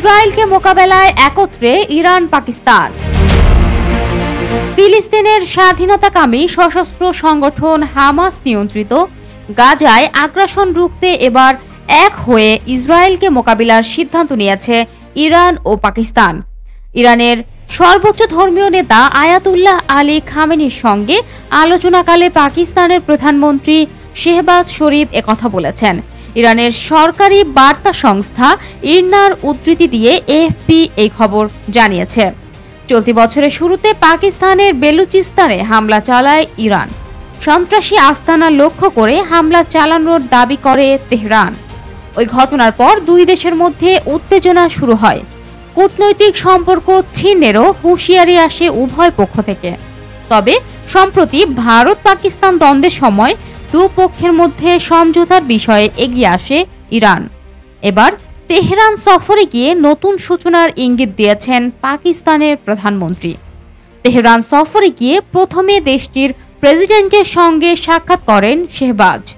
ইসরায়েলকে মোকাবেলায় একত্রে ইরান পাকিস্তান। ফিলিস্তিনের স্বাধীনতাকামী সশস্ত্র সংগঠন হামাস নিয়ন্ত্রিত গাজায় আগ্রাসন রুখতে এবার এক হয়ে ইসরায়েলকে মোকাবিলার সিদ্ধান্ত নিয়েছে ইরান ও পাকিস্তান। ইরানের সর্বোচ্চ ধর্মীয় নেতা আয়াতুল্লাহ আলী খামেনির সঙ্গে আলোচনাকালে পাকিস্তানের প্রধানমন্ত্রী শেহবাজ শরীফ একথা বলেছেন। ইরানের সরকারি বার্তা সংস্থা ইরনার উদ্ধৃতি দিয়ে এএফপি এই খবর জানিয়েছে। চলতি বছরের শুরুতে পাকিস্তানের বেলুচিস্তানে হামলা চালায় ইরান। সন্ত্রাসী আস্তানা লক্ষ্য করে হামলা চালানোর দাবি করে তেহরান। ওই ঘটনার পর দুই দেশের মধ্যে উত্তেজনা শুরু হয়। কূটনৈতিক সম্পর্ক ছিন্নেরও হুঁশিয়ারি আসে উভয় পক্ষ থেকে। তবে সম্প্রতি ভারত পাকিস্তান দ্বন্দ্বের সময় দুপক্ষের মধ্যে সমঝোতার বিষয়ে এগিয়ে আসে ইরান। এবার তেহরান সফরে গিয়ে নতুন সূচনার ইঙ্গিত দিয়েছেন পাকিস্তানের প্রধানমন্ত্রী। তেহরান সফরে গিয়ে প্রথমে দেশটির প্রেসিডেন্টের সঙ্গে সাক্ষাৎ করেন শেহবাজ।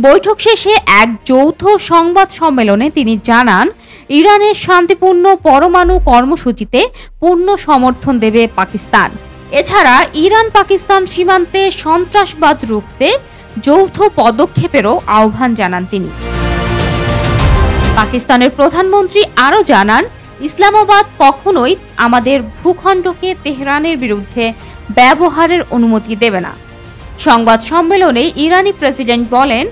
বৈঠক শেষে এক যৌথ সংবাদ সম্মেলনে তিনি জানান, ইরানের শান্তিপূর্ণ পরমাণু কর্মসূচিতে পূর্ণ সমর্থন দেবে পাকিস্তান। এছাড়া ইরান পাকিস্তান সীমান্তে সন্ত্রাসবাদ রুখতে যৌথ পদক্ষেপেরও আহ্বান জানান তিনি। পাকিস্তানের প্রধানমন্ত্রী আরও জানান, ইসলামাবাদ কখনোই আমাদের ভূখণ্ডকে তেহরানের বিরুদ্ধে ব্যবহারের অনুমতি দেবে না। সংবাদ সম্মেলনে ইরানি প্রেসিডেন্ট বলেন,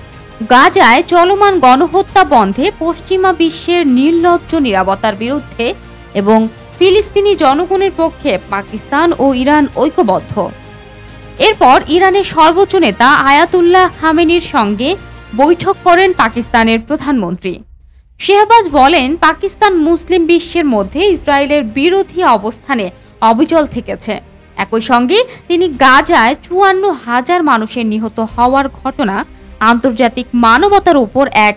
গাজায় চলমান গণহত্যা বন্ধে পশ্চিমা বিশ্বের নির্লজ্জ নিরাপত্তার বিরুদ্ধে এবং ফিলিস্তিনি জনগণের পক্ষে পাকিস্তান ও ইরান ঐক্যবদ্ধ। এরপর ইরানের সর্বোচ্চ নেতা আয়াতুল্লাহ খামেনির সঙ্গে বৈঠক করেন পাকিস্তানের প্রধানমন্ত্রী। শেহবাজ বলেন, পাকিস্তান মুসলিম বিশ্বের মধ্যে ইসরায়েলের বিরোধী অবস্থানে অবিচল থেকেছে। একই সঙ্গে তিনি গাজায় ৫৪,০০০ মানুষের নিহত হওয়ার ঘটনা আন্তর্জাতিক মানবতার উপর এক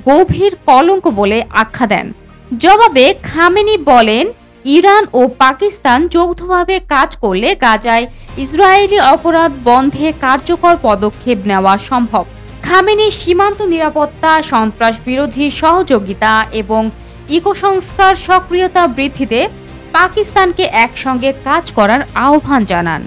গভীর কলঙ্ক বলে আখ্যা দেন। জবাবে খামেনি বলেন, ইরান ও পাকিস্তান যৌথভাবে কাজ করলে গাজায় ইসরায়েলি অপরাধ বন্ধে কার্যকর পদক্ষেপ নেওয়া সম্ভব। খামেনি সীমান্ত নিরাপত্তা, সন্ত্রাস বিরোধী সহযোগিতা এবং ইকো-সংস্কার সক্রিয়তা বৃদ্ধিতে পাকিস্তানকে একসঙ্গে কাজ করার আহ্বান জানান।